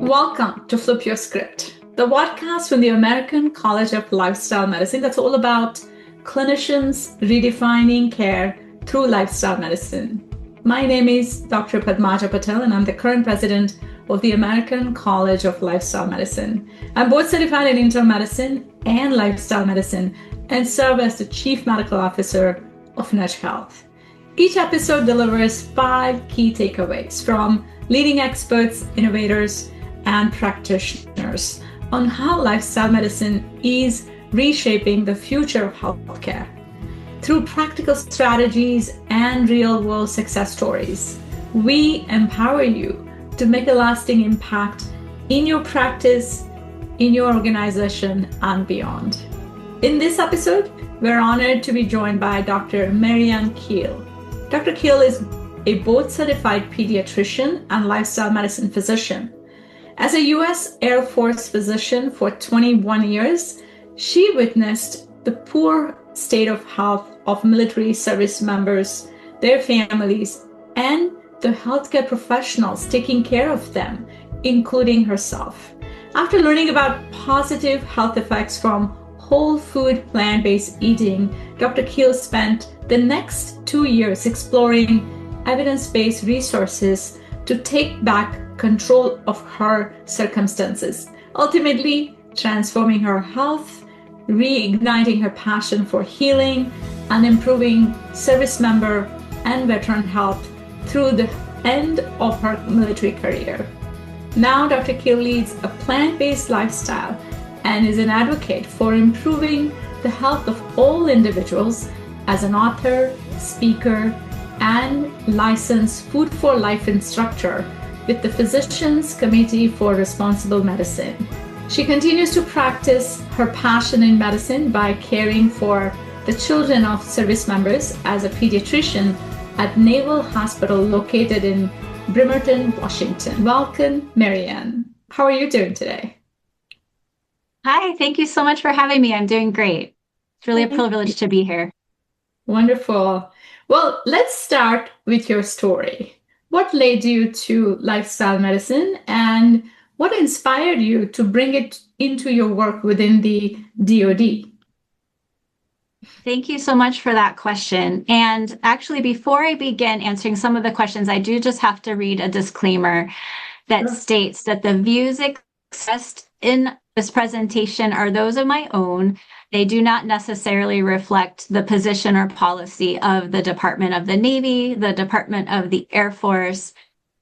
Welcome to Flip Your Script, the vodcast from the American College of Lifestyle Medicine that's all about clinicians redefining care through lifestyle medicine. My name is Dr. Padmaja Patel, and I'm the current president of the American College of Lifestyle Medicine. I'm board certified in internal medicine and lifestyle medicine and serve as the Chief Medical Officer of Nudge Health. Each episode delivers 5 key takeaways from leading experts, innovators, and practitioners on how lifestyle medicine is reshaping the future of healthcare. Through practical strategies and real-world success stories, we empower you to make a lasting impact in your practice, in your organization, and beyond. In this episode, we're honored to be joined by Dr. Anne Kiel. Dr. Kiel is a board-certified pediatrician and lifestyle medicine physician. As a U.S. Air Force physician for 21 years, she witnessed the poor state of health of military service members, their families, and the healthcare professionals taking care of them, including herself. After learning about positive health effects from whole food plant-based eating, Dr. Kiel spent the next 2 years exploring evidence-based resources to take back control of her circumstances, ultimately transforming her health, reigniting her passion for healing, and improving service member and veteran health through the end of her military career. Now, Dr. Kiel leads a plant-based lifestyle and is an advocate for improving the health of all individuals as an author, speaker, and licensed Food for Life instructor with the Physicians Committee for Responsible Medicine. She continues to practice her passion in medicine by caring for the children of service members as a pediatrician at Naval Hospital located in Bremerton, Washington. Welcome, Anne. How are you doing today? Hi, thank you so much for having me. I'm doing great. It's really a privilege to be here. Wonderful. Well, let's start with your story. What led you to lifestyle medicine, and what inspired you to bring it into your work within the DOD? Thank you so much for that question. And actually, before I begin answering some of the questions, I do just have to read a disclaimer that states that the views expressed in this presentation are those of my own. They do not necessarily reflect the position or policy of the Department of the Navy, the Department of the Air Force,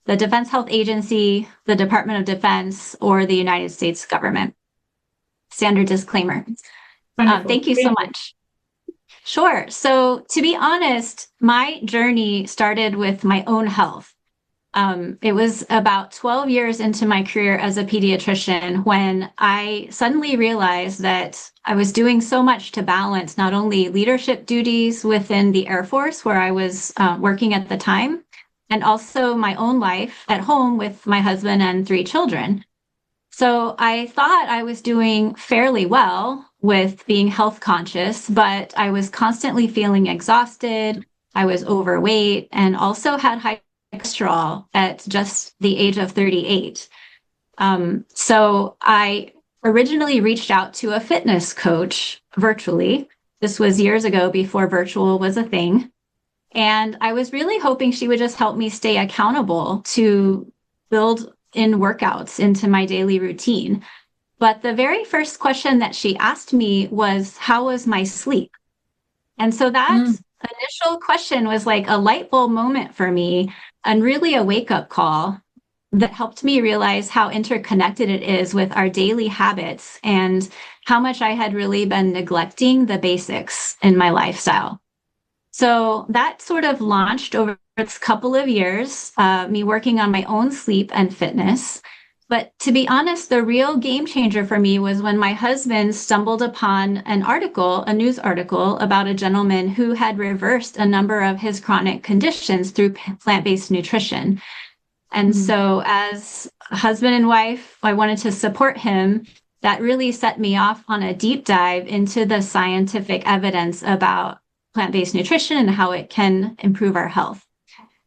the Defense Health Agency, the Department of Defense, or the United States government. Standard disclaimer. Thank you so much. Sure. So to be honest, my journey started with my own health. It was about 12 years into my career as a pediatrician when I suddenly realized that I was doing so much to balance not only leadership duties within the Air Force, where I was working at the time, and also my own life at home with my husband and 3 children. So I thought I was doing fairly well with being health conscious, but I was constantly feeling exhausted. I was overweight and also had high cholesterol at just the age of 38. So I originally reached out to a fitness coach virtually. This was years ago before virtual was a thing. And I was really hoping she would just help me stay accountable to build in workouts into my daily routine. But the very first question that she asked me was, how was my sleep? And so that initial question was like a light bulb moment for me and really a wake-up call that helped me realize how interconnected it is with our daily habits and how much I had really been neglecting the basics in my lifestyle. So that sort of launched over this couple of years, me working on my own sleep and fitness. But to be honest, the real game changer for me was when my husband stumbled upon an article, a news article about a gentleman who had reversed a number of his chronic conditions through plant-based nutrition. And so as a husband and wife, I wanted to support him. That really set me off on a deep dive into the scientific evidence about plant-based nutrition and how it can improve our health.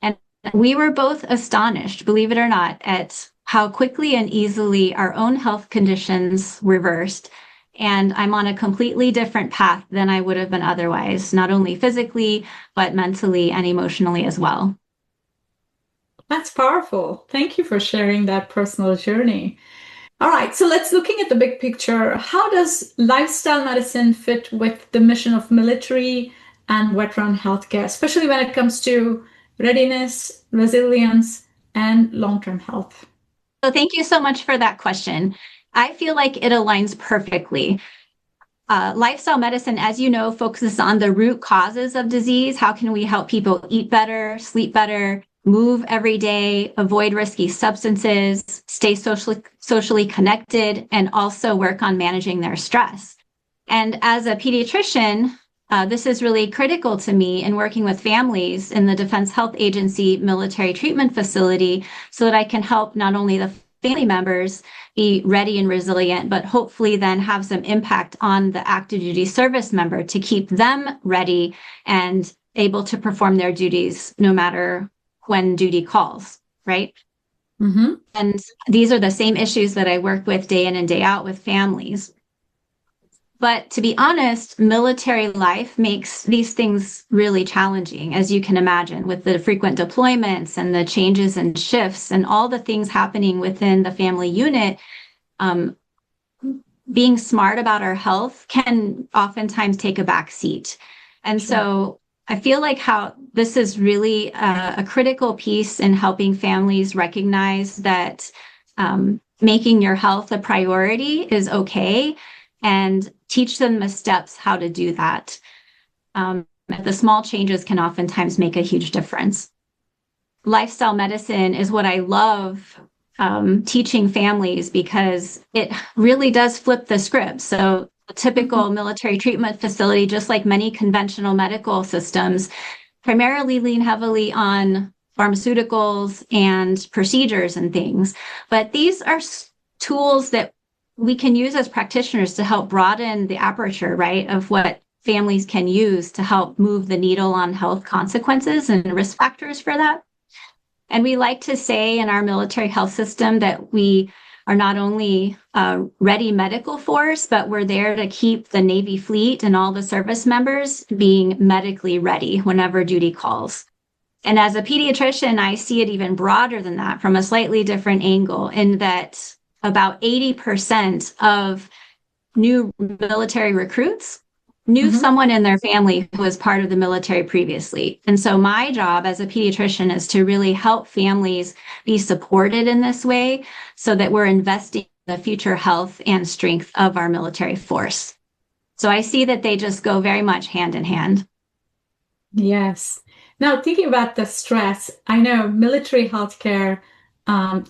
And we were both astonished, believe it or not, at how quickly and easily our own health conditions reversed. And I'm on a completely different path than I would have been otherwise, not only physically, but mentally and emotionally as well. That's powerful. Thank you for sharing that personal journey. All right, so let's looking at the big picture. How does lifestyle medicine fit with the mission of military and veteran healthcare, especially when it comes to readiness, resilience, and long-term health? So thank you so much for that question. I feel like it aligns perfectly. Lifestyle medicine, as you know, focuses on the root causes of disease. How can we help people eat better, sleep better, move every day, avoid risky substances, stay socially connected, and also work on managing their stress? And as a pediatrician, this is really critical to me in working with families in the Defense Health Agency military treatment facility so that I can help not only the family members be ready and resilient, but hopefully then have some impact on the active duty service member to keep them ready and able to perform their duties no matter when duty calls, right? Mm-hmm. And these are the same issues that I work with day in and day out with families. But to be honest, military life makes these things really challenging, as you can imagine, with the frequent deployments and the changes and shifts and all the things happening within the family unit. Being smart about our health can oftentimes take a back seat. And so I feel like how this is really a critical piece in helping families recognize that making your health a priority is okay, and teach them the steps how to do that. The small changes can oftentimes make a huge difference. Lifestyle medicine is what I love teaching families because it really does flip the script. So a typical military treatment facility, just like many conventional medical systems, primarily lean heavily on pharmaceuticals and procedures and things. But these are tools that we can use as practitioners to help broaden the aperture, right, of what families can use to help move the needle on health consequences and risk factors for that. And we like to say in our military health system that we are not only a ready medical force, but we're there to keep the Navy fleet and all the service members being medically ready whenever duty calls. And as a pediatrician, I see it even broader than that from a slightly different angle, in that about 80% of new military recruits knew someone in their family who was part of the military previously. And so my job as a pediatrician is to really help families be supported in this way so that we're investing in the future health and strength of our military force. So I see that they just go very much hand in hand. Yes. Now, thinking about the stress, I know military healthcare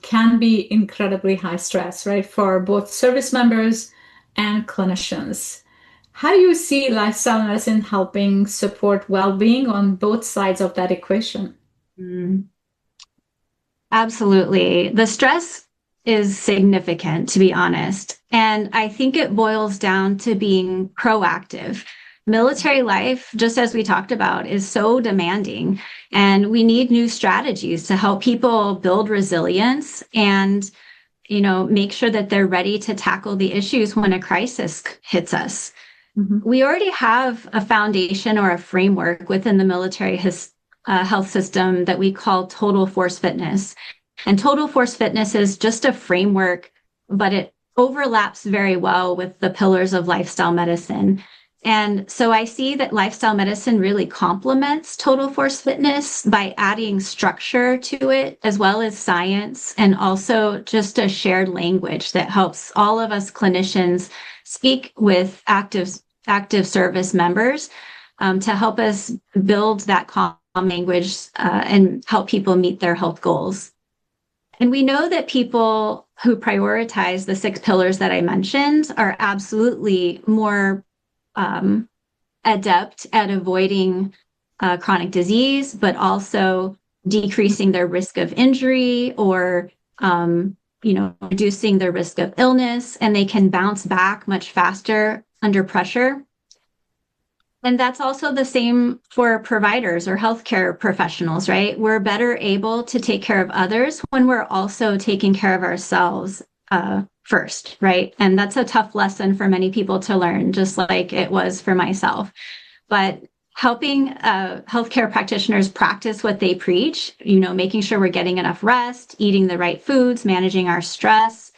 can be incredibly high stress, right, for both service members and clinicians. How do you see lifestyle medicine helping support well-being on both sides of that equation? Absolutely. The stress is significant, to be honest. And I think it boils down to being proactive. Military life, just as we talked about, is so demanding, and we need new strategies to help people build resilience and, make sure that they're ready to tackle the issues when a crisis hits us. We already have a foundation or a framework within the military health system that we call total force fitness. And total force fitness is just a framework, but it overlaps very well with the pillars of lifestyle medicine. And so I see that lifestyle medicine really complements total force fitness by adding structure to it, as well as science, and also just a shared language that helps all of us clinicians speak with active service members to help us build that common language and help people meet their health goals. And we know that people who prioritize the 6 pillars that I mentioned are absolutely more adept at avoiding chronic disease, but also decreasing their risk of injury or, reducing their risk of illness, and they can bounce back much faster under pressure. And that's also the same for providers or healthcare professionals, right? We're better able to take care of others when we're also taking care of ourselves first, right? And that's a tough lesson for many people to learn, just like it was for myself. But helping healthcare practitioners practice what they preach, making sure we're getting enough rest, eating the right foods, managing our stress,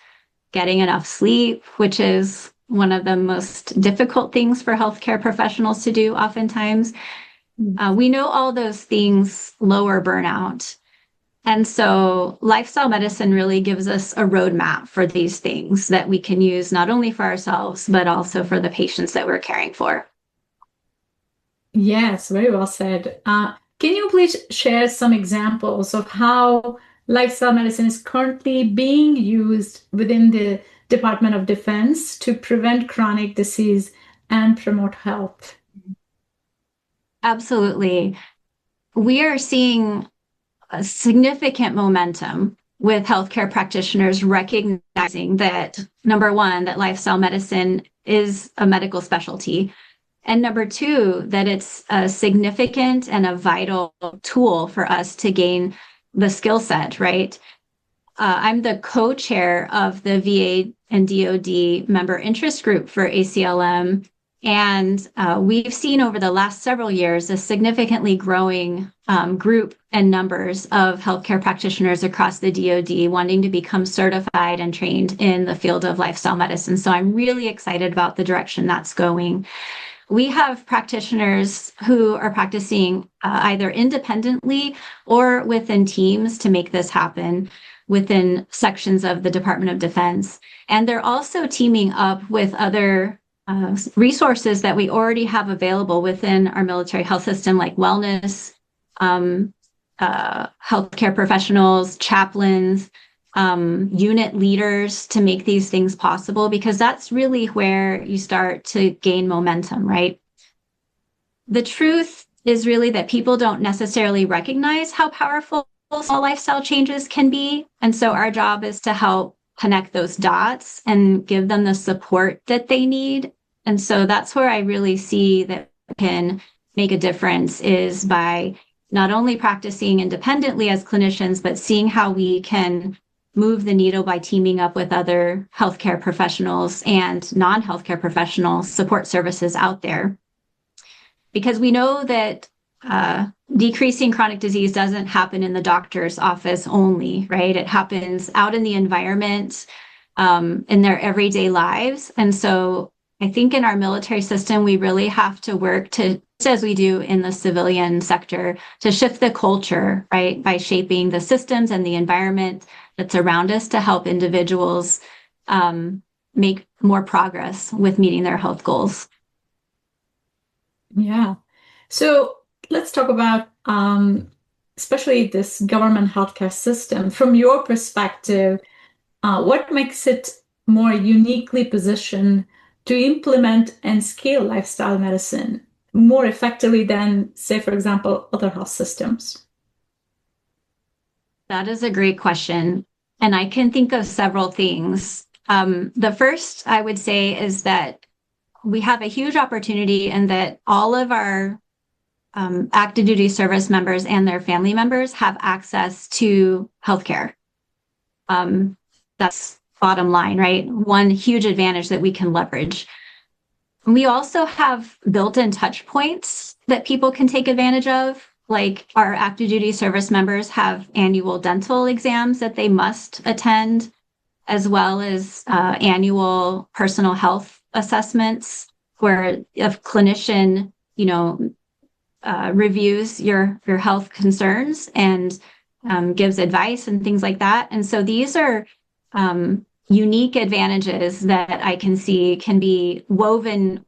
getting enough sleep, which is one of the most difficult things for healthcare professionals to do oftentimes. We know all those things lower burnout. And so lifestyle medicine really gives us a roadmap for these things that we can use not only for ourselves, but also for the patients that we're caring for. Yes, very well said. Can you please share some examples of how lifestyle medicine is currently being used within the Department of Defense to prevent chronic disease and promote health? Absolutely. We are seeing a significant momentum with healthcare practitioners recognizing that, number one, that lifestyle medicine is a medical specialty. And number two, that it's a significant and a vital tool for us to gain the skill set, right? I'm the co-chair of the VA and DOD member interest group for ACLM. And we've seen over the last several years a significantly growing group and numbers of healthcare practitioners across the DOD wanting to become certified and trained in the field of lifestyle medicine. So I'm really excited about the direction that's going. We have practitioners who are practicing either independently or within teams to make this happen within sections of the Department of Defense. And they're also teaming up with other resources that we already have available within our military health system, like wellness, healthcare professionals, chaplains, unit leaders, to make these things possible, because that's really where you start to gain momentum, right? The truth is really that people don't necessarily recognize how powerful small lifestyle changes can be. And so our job is to help connect those dots and give them the support that they need. And so that's where I really see that we can make a difference, is by not only practicing independently as clinicians, but seeing how we can move the needle by teaming up with other healthcare professionals and non-healthcare professional support services out there. Because we know that decreasing chronic disease doesn't happen in the doctor's office only, right? It happens out in the environment, in their everyday lives. And so I think in our military system, we really have to work to, just as we do in the civilian sector, to shift the culture, right? By shaping the systems and the environment that's around us to help individuals make more progress with meeting their health goals. Yeah. So let's talk about especially this government healthcare system. From your perspective, what makes it more uniquely positioned to implement and scale lifestyle medicine more effectively than, say, for example, other health systems? That is a great question. And I can think of several things. The first I would say is that we have a huge opportunity in that all of our active duty service members and their family members have access to healthcare. That's bottom line, right? One huge advantage that we can leverage. We also have built-in touch points that people can take advantage of. Like, our active duty service members have annual dental exams that they must attend, as well as annual personal health assessments, where a clinician, reviews your health concerns and gives advice and things like that. And so these are unique advantages that I can see can be woven,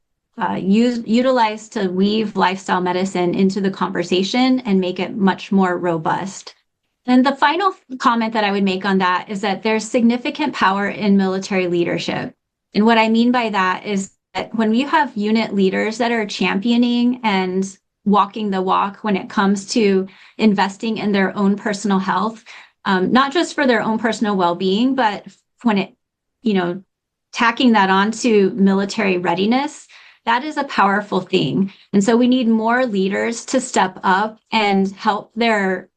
utilized to weave lifestyle medicine into the conversation and make it much more robust. And the final comment that I would make on that is that there's significant power in military leadership. And what I mean by that is that when you have unit leaders that are championing and walking the walk when it comes to investing in their own personal health, not just for their own personal well-being, but when it, tacking that onto military readiness, that is a powerful thing. And so we need more leaders to step up and help their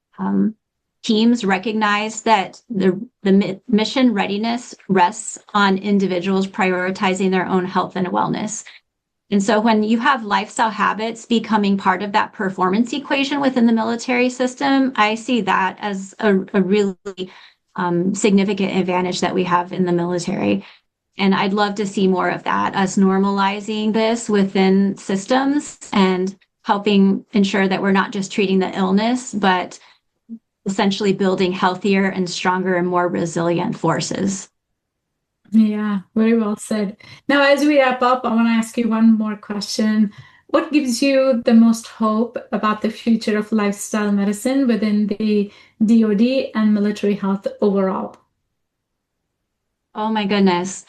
teams recognize that the mission readiness rests on individuals prioritizing their own health and wellness. And so when you have lifestyle habits becoming part of that performance equation within the military system, I see that as a really significant advantage that we have in the military. And I'd love to see more of that, us normalizing this within systems and helping ensure that we're not just treating the illness, but essentially building healthier and stronger and more resilient forces. Yeah, very well said. Now, as we wrap up, I want to ask you one more question. What gives you the most hope about the future of lifestyle medicine within the DOD and military health overall? Oh my goodness.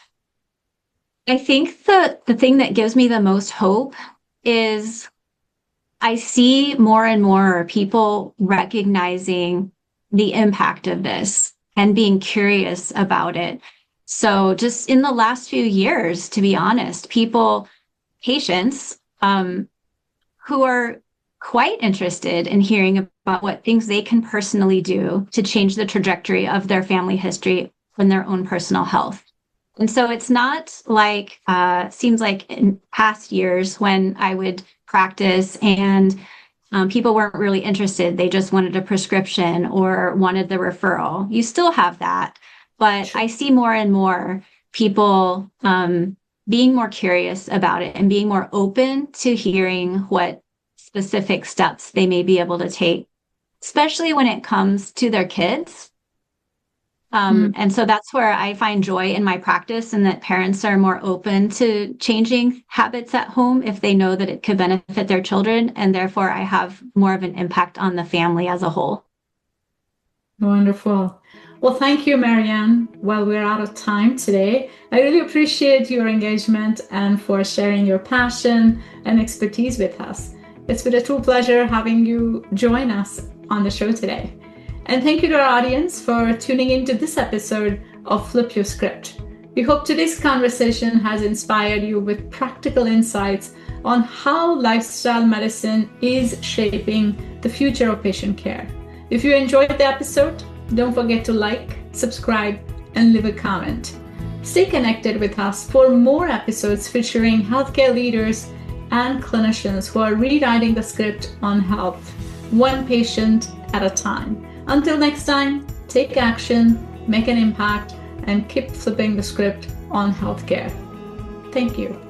I think the thing that gives me the most hope is I see more and more people recognizing the impact of this and being curious about it. So just in the last few years, to be honest, patients who are quite interested in hearing about what things they can personally do to change the trajectory of their family history and their own personal health. And so it's not like, seems like in past years when I would practice and people weren't really interested. They just wanted a prescription or wanted the referral. You still have that. But I see more and more people being more curious about it and being more open to hearing what specific steps they may be able to take, especially when it comes to their kids. And so that's where I find joy in my practice, and that parents are more open to changing habits at home if they know that it could benefit their children. And therefore, I have more of an impact on the family as a whole. Wonderful. Well, thank you, Marianne. Well, we're out of time today. I really appreciate your engagement and for sharing your passion and expertise with us. It's been a true pleasure having you join us on the show today. And thank you to our audience for tuning into this episode of Flip Your Script. We hope today's conversation has inspired you with practical insights on how lifestyle medicine is shaping the future of patient care. If you enjoyed the episode, don't forget to like, subscribe, and leave a comment. Stay connected with us for more episodes featuring healthcare leaders and clinicians who are rewriting the script on health, one patient at a time. Until next time, take action, make an impact, and keep flipping the script on healthcare. Thank you.